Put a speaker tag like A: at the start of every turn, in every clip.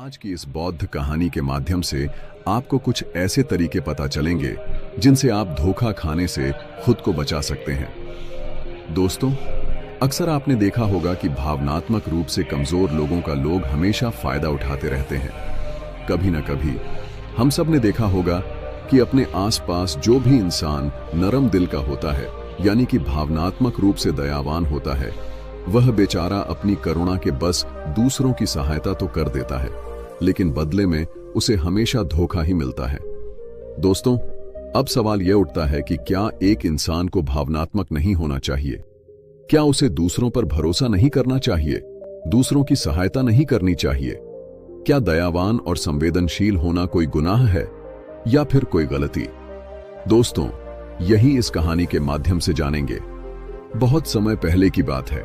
A: आज की इस बौद्ध कहानी के माध्यम से आपको कुछ ऐसे तरीके पता चलेंगे जिनसे आप धोखा खाने से खुद को बचा सकते हैं। दोस्तों, अक्सर आपने देखा होगा कि भावनात्मक रूप से कमजोर लोगों का लोग हमेशा फायदा उठाते रहते हैं। कभी न कभी हम सब ने देखा होगा कि अपने आसपास जो भी इंसान नरम दिल का होता है, यानी कि भावनात्मक रूप से दयावान होता है, वह बेचारा अपनी करुणा के बस दूसरों की सहायता तो कर देता है, लेकिन बदले में उसे हमेशा धोखा ही मिलता है। दोस्तों, अब सवाल यह उठता है कि क्या एक इंसान को भावनात्मक नहीं होना चाहिए? क्या उसे दूसरों पर भरोसा नहीं करना चाहिए? दूसरों की सहायता नहीं करनी चाहिए? क्या दयावान और संवेदनशील होना कोई गुनाह है या फिर कोई गलती? दोस्तों, यही इस कहानी के माध्यम से जानेंगे। बहुत समय पहले की बात है।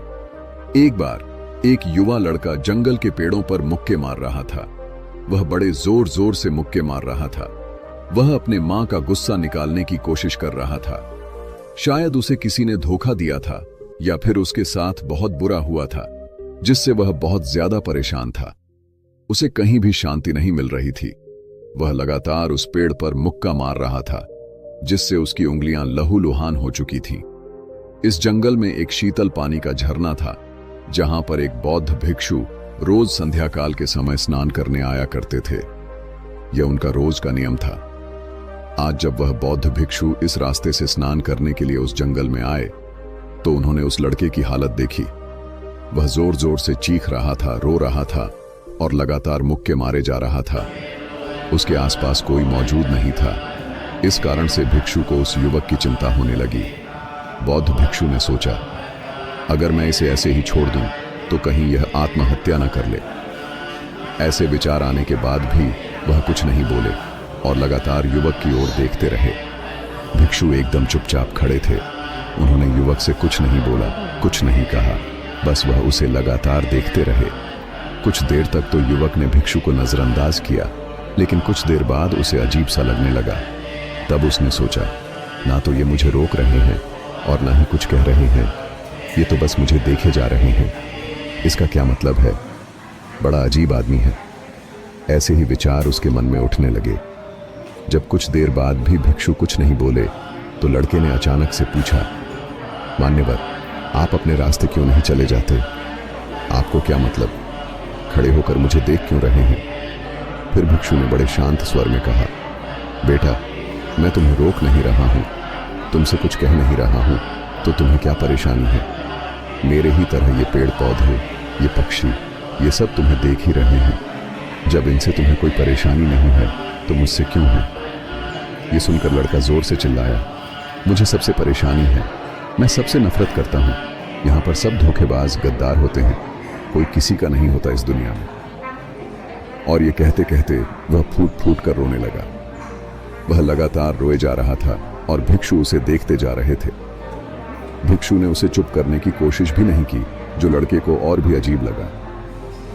A: एक बार एक युवा लड़का जंगल के पेड़ों पर मुक्के मार रहा था। वह बड़े जोर जोर से मुक्के मार रहा था। वह अपने मां का गुस्सा निकालने की कोशिश कर रहा था। शायद उसे किसी ने धोखा दिया था या फिर उसके साथ बहुत बुरा हुआ था, जिससे वह बहुत ज्यादा परेशान था। उसे कहीं भी शांति नहीं मिल रही थी। वह लगातार उस पेड़ पर मुक्का मार रहा था, जिससे उसकी उंगलियां लहूलुहान हो चुकी थीं। इस जंगल में एक शीतल पानी का झरना था, जहां पर एक बौद्ध भिक्षु रोज संध्या काल के समय स्नान करने आया करते थे। यह उनका रोज का नियम था। आज जब वह बौद्ध भिक्षु इस रास्ते से स्नान करने के लिए उस जंगल में आए, तो उन्होंने उस लड़के की हालत देखी। वह जोर जोर से चीख रहा था, रो रहा था और लगातार मुक्के मारे जा रहा था। उसके आसपास कोई मौजूद नहीं था। इस कारण से भिक्षु को उस युवक की चिंता होने लगी। बौद्ध भिक्षु ने सोचा, अगर मैं इसे ऐसे ही छोड़ दूं तो कहीं यह आत्महत्या न कर ले। ऐसे विचार आने के बाद भी वह कुछ नहीं बोले और लगातार युवक की ओर देखते रहे। भिक्षु एकदम चुपचाप खड़े थे। उन्होंने युवक से कुछ नहीं बोला, कुछ नहीं कहा, बस वह उसे लगातार देखते रहे। कुछ देर तक तो युवक ने भिक्षु को नजरअंदाज किया, लेकिन कुछ देर बाद उसे अजीब सा लगने लगा। तब उसने सोचा, ना तो ये मुझे रोक रहे हैं और ना ही कुछ कह रहे हैं, ये तो बस मुझे देखे जा रहे हैं। इसका क्या मतलब है? बड़ा अजीब आदमी है। ऐसे ही विचार उसके मन में उठने लगे। जब कुछ देर बाद भी भिक्षु कुछ नहीं बोले, तो लड़के ने अचानक से पूछा, मान्यवर, आप अपने रास्ते क्यों नहीं चले जाते? आपको क्या मतलब? खड़े होकर मुझे देख क्यों रहे हैं? फिर भिक्षु ने बड़े शांत स्वर में कहा, बेटा, मैं तुम्हें रोक नहीं रहा हूं, तुमसे कुछ कह नहीं रहा हूं, तो तुम्हें क्या परेशानी है? मेरे ही तरह ये पेड़ पौधे, ये पक्षी, ये सब तुम्हें देख ही रहे हैं। जब इनसे तुम्हें कोई परेशानी नहीं है तो मुझसे क्यों है? ये सुनकर लड़का जोर से चिल्लाया, मुझे सबसे परेशानी है, मैं सबसे नफरत करता हूं। यहां पर सब धोखेबाज गद्दार होते हैं, कोई किसी का नहीं होता इस दुनिया में। और ये कहते कहते वह फूट फूट कर रोने लगा। वह लगातार रोए जा रहा था और भिक्षु उसे देखते जा रहे थे। भिक्षु ने उसे चुप करने की कोशिश भी नहीं की, जो लड़के को और भी अजीब लगा।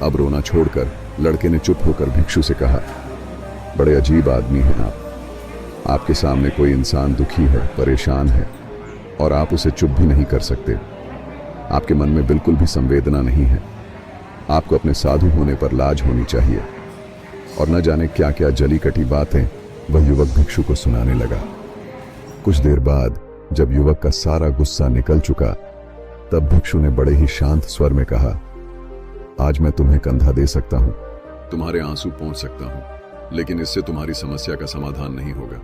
A: अब रोना छोड़कर लड़के ने चुप होकर भिक्षु से कहा, बड़े अजीब आदमी हैं आप। आपके सामने कोई इंसान दुखी है, परेशान है, और आप उसे चुप भी नहीं कर सकते। आपके मन में बिल्कुल भी संवेदना नहीं है। आपको अपने साधु होने पर लाज होनी चाहिए। और न जाने क्या क्या जली कटी बातें वह युवक भिक्षु को सुनाने लगा। कुछ देर बाद जब युवक का सारा गुस्सा निकल चुका, तब भिक्षु ने बड़े ही शांत स्वर में कहा, आज मैं तुम्हें कंधा दे सकता हूं, तुम्हारे आंसू पोंछ सकता हूं, लेकिन इससे तुम्हारी समस्या का समाधान नहीं होगा।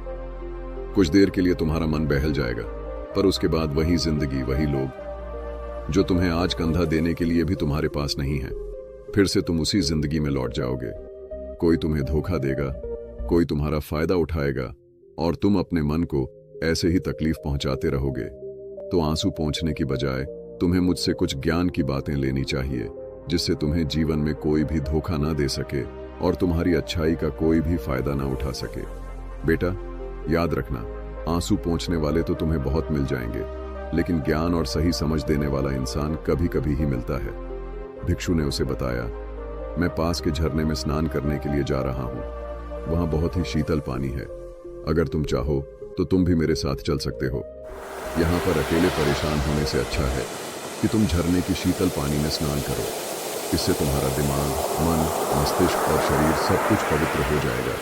A: कुछ देर के लिए तुम्हारा मन बहल जाएगा, पर उसके बाद वही जिंदगी, वही लोग जो तुम्हें आज कंधा देने के लिए भी तुम्हारे पास नहीं है। फिर से तुम उसी जिंदगी में लौट जाओगे। कोई तुम्हें धोखा देगा, कोई तुम्हारा फायदा उठाएगा, और तुम अपने मन को ऐसे ही तकलीफ पहुंचाते रहोगे। तो आंसू पोंछने की बजाय तुम्हें मुझसे कुछ ज्ञान की बातें लेनी चाहिए, जिससे तुम्हें जीवन में कोई भी धोखा ना दे सके और तुम्हारी अच्छाई का कोई भी फायदा ना उठा सके। बेटा, याद रखना, आंसू पोंछने वाले तो तुम्हें बहुत मिल जाएंगे, लेकिन ज्ञान और सही समझ देने वाला इंसान कभी कभी ही मिलता है। भिक्षु ने उसे बताया, मैं पास के झरने में स्नान करने के लिए जा रहा हूं। वहां बहुत ही शीतल पानी है। अगर तुम चाहो तो तुम भी मेरे साथ चल सकते हो। यहाँ पर अकेले परेशान होने से अच्छा है कि तुम झरने की शीतल पानी में स्नान करो। इससे तुम्हारा दिमाग, मन, मस्तिष्क और शरीर सब कुछ पवित्र हो जाएगा।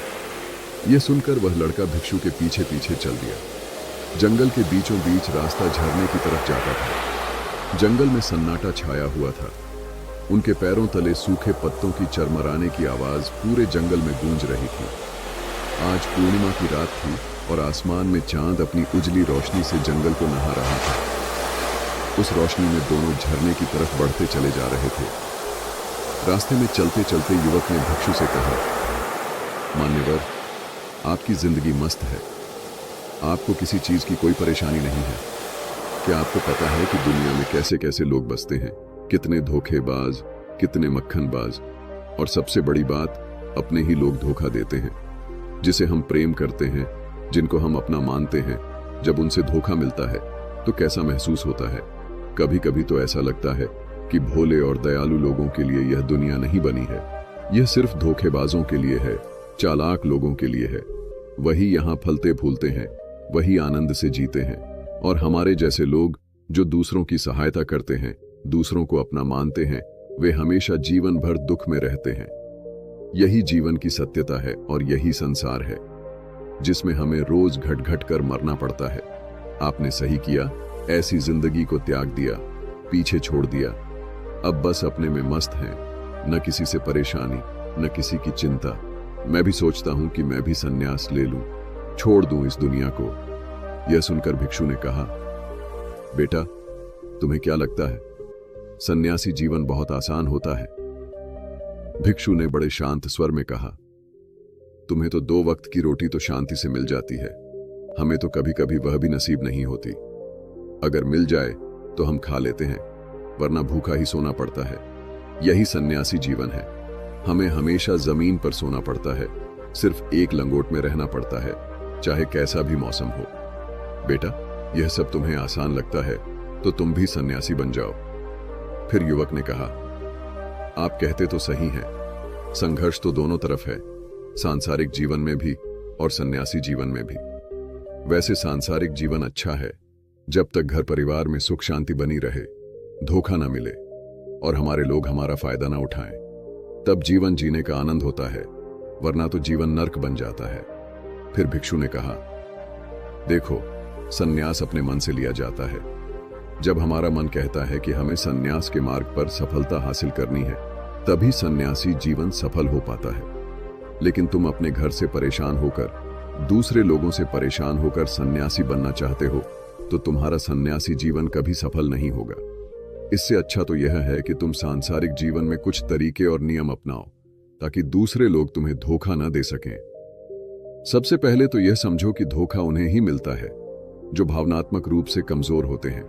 A: यह सुनकर वह लड़का भिक्षु के पीछे पीछे चल दिया। जंगल के बीचों बीच रास्ता झरने की तरफ जाता था। जंगल में सन्नाटा छाया हुआ था। उनके पैरों तले सूखे पत्तों की चरमराने की आवाज पूरे जंगल में गूंज रही थी। आज पूर्णिमा की रात थी और आसमान में चांद अपनी उजली रोशनी से जंगल को नहा रहा था। उस रोशनी में दोनों झरने की तरफ बढ़ते चले जा रहे थे। रास्ते में चलते चलते युवक ने भिक्षु से कहा, मान्यवर, आपकी जिंदगी मस्त है। आपको किसी चीज की कोई परेशानी नहीं है। क्या आपको पता है कि दुनिया में कैसे कैसे लोग बसते हैं? कितने धोखेबाज, कितने मक्खनबाज, और सबसे बड़ी बात, अपने ही लोग धोखा देते हैं। जिसे हम प्रेम करते हैं, जिनको हम अपना मानते हैं, जब उनसे धोखा मिलता है तो कैसा महसूस होता है? कभी कभी तो ऐसा लगता है कि भोले और दयालु लोगों के लिए यह दुनिया नहीं बनी है। यह सिर्फ धोखेबाजों के लिए है, चालाक लोगों के लिए है। वही यहाँ फलते फूलते हैं, वही आनंद से जीते हैं, और हमारे जैसे लोग जो दूसरों की सहायता करते हैं, दूसरों को अपना मानते हैं, वे हमेशा जीवन भर दुख में रहते हैं। यही जीवन की सत्यता है और यही संसार है जिसमें हमें रोज घट घट कर मरना पड़ता है। आपने सही किया, ऐसी जिंदगी को त्याग दिया, पीछे छोड़ दिया। अब बस अपने में मस्त हैं, न किसी से परेशानी, न किसी की चिंता। मैं भी सोचता हूं कि मैं भी संन्यास ले लूं, छोड़ दूं इस दुनिया को। यह सुनकर भिक्षु ने कहा, बेटा, तुम्हें क्या लगता है सन्यासी जीवन बहुत आसान होता है? भिक्षु ने बड़े शांत स्वर में कहा, तुम्हें तो 2 वक्त की रोटी तो शांति से मिल जाती है, हमें तो कभी कभी वह भी नसीब नहीं होती। अगर मिल जाए तो हम खा लेते हैं, वरना भूखा ही सोना पड़ता है। यही सन्यासी जीवन है। हमें हमेशा जमीन पर सोना पड़ता है, सिर्फ एक लंगोट में रहना पड़ता है, चाहे कैसा भी मौसम हो। बेटा, यह सब तुम्हें आसान लगता है तो तुम भी सन्यासी बन जाओ। फिर युवक ने कहा, आप कहते तो सही हैं, संघर्ष तो दोनों तरफ है, सांसारिक जीवन में भी और सन्यासी जीवन में भी। वैसे सांसारिक जीवन अच्छा है, जब तक घर परिवार में सुख शांति बनी रहे, धोखा ना मिले और हमारे लोग हमारा फायदा ना उठाएं, तब जीवन जीने का आनंद होता है, वरना तो जीवन नर्क बन जाता है। फिर भिक्षु ने कहा, देखो, सन्यास अपने मन से लिया जाता है। जब हमारा मन कहता है कि हमें सन्यास के मार्ग पर सफलता हासिल करनी है, तभी सन्यासी जीवन सफल हो पाता है। लेकिन तुम अपने घर से परेशान होकर, दूसरे लोगों से परेशान होकर सन्यासी बनना चाहते हो, तो तुम्हारा सन्यासी जीवन कभी सफल नहीं होगा। इससे अच्छा तो यह है कि तुम सांसारिक जीवन में कुछ तरीके और नियम अपनाओ, ताकि दूसरे लोग तुम्हें धोखा न दे सकें। सबसे पहले तो यह समझो कि धोखा उन्हें ही मिलता है जो भावनात्मक रूप से कमजोर होते हैं,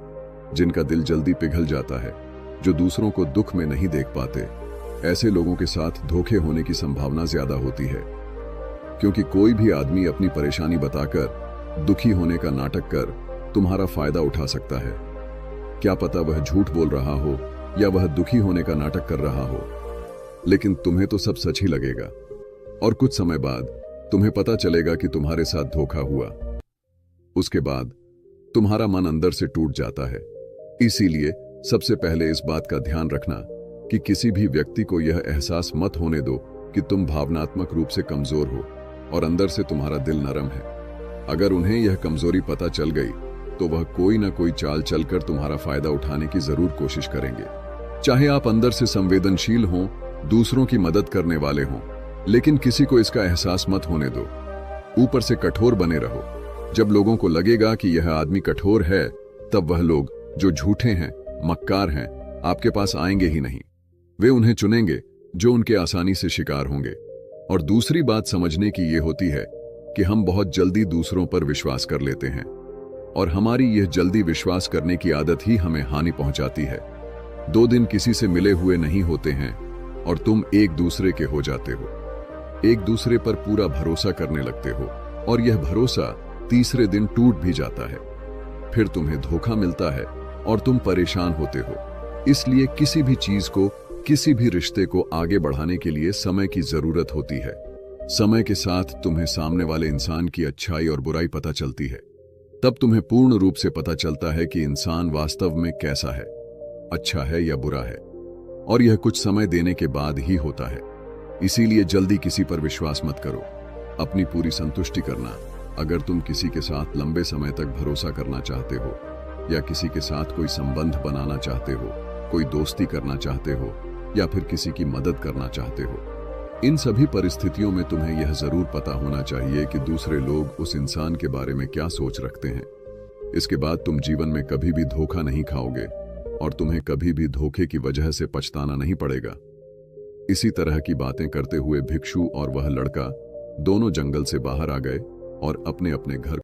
A: जिनका दिल जल्दी पिघल जाता है, जो दूसरों को दुख में नहीं देख पाते। ऐसे लोगों के साथ धोखे होने की संभावना ज्यादा होती है, क्योंकि कोई भी आदमी अपनी परेशानी बताकर, दुखी होने का नाटक कर तुम्हारा फायदा उठा सकता है। क्या पता वह झूठ बोल रहा हो या वह दुखी होने का नाटक कर रहा हो, लेकिन तुम्हें तो सब सच ही लगेगा, और कुछ समय बाद तुम्हें पता चलेगा कि तुम्हारे साथ धोखा हुआ। उसके बाद तुम्हारा मन अंदर से टूट जाता है। इसीलिए सबसे पहले इस बात का ध्यान रखना कि किसी भी व्यक्ति को यह एहसास मत होने दो कि तुम भावनात्मक रूप से कमजोर हो और अंदर से तुम्हारा दिल नरम है। अगर उन्हें यह कमजोरी पता चल गई तो वह कोई ना कोई चाल चलकर तुम्हारा फायदा उठाने की जरूर कोशिश करेंगे। चाहे आप अंदर से संवेदनशील हों, दूसरों की मदद करने वाले हों, लेकिन किसी को इसका एहसास मत होने दो। ऊपर से कठोर बने रहो। जब लोगों को लगेगा कि यह आदमी कठोर है, तब वह लोग जो झूठे हैं, मक्कार हैं, आपके पास आएंगे ही नहीं। वे उन्हें चुनेंगे जो उनके आसानी से शिकार होंगे। और दूसरी बात समझने की यह होती है कि हम बहुत जल्दी दूसरों पर विश्वास कर लेते हैं, और हमारी यह जल्दी विश्वास करने की आदत ही हमें हानि पहुंचाती है। 2 दिन किसी से मिले हुए नहीं होते हैं और तुम एक दूसरे के हो जाते हो, एक दूसरे पर पूरा भरोसा करने लगते हो, और यह भरोसा तीसरे दिन टूट भी जाता है। फिर तुम्हें धोखा मिलता है और तुम परेशान होते हो। इसलिए किसी भी चीज को, किसी भी रिश्ते को आगे बढ़ाने के लिए समय की जरूरत होती है। समय के साथ तुम्हें सामने वाले इंसान की अच्छाई और बुराई पता चलती है। तब तुम्हें पूर्ण रूप से पता चलता है कि इंसान वास्तव में कैसा है, अच्छा है या बुरा है। और यह कुछ समय देने के बाद ही होता है। इसीलिए जल्दी किसी पर विश्वास मत करो। अपनी पूरी संतुष्टि करना। अगर तुम किसी के साथ लंबे समय तक भरोसा करना चाहते हो या किसी के साथ कोई संबंध बनाना चाहते हो, कोई दोस्ती करना चाहते हो या फिर किसी की मदद करना चाहते हो, इन सभी परिस्थितियों में तुम्हें यह जरूर पता होना चाहिए कि दूसरे लोग उस इंसान के बारे में क्या सोच रखते हैं। इसके बाद तुम जीवन में कभी भी धोखा नहीं खाओगे और तुम्हें कभी भी धोखे की वजह से पछताना नहीं पड़ेगा। इसी तरह की बातें करते हुए भिक्षु और वह लड़का दोनों जंगल से बाहर आ गए और अपने अपने घर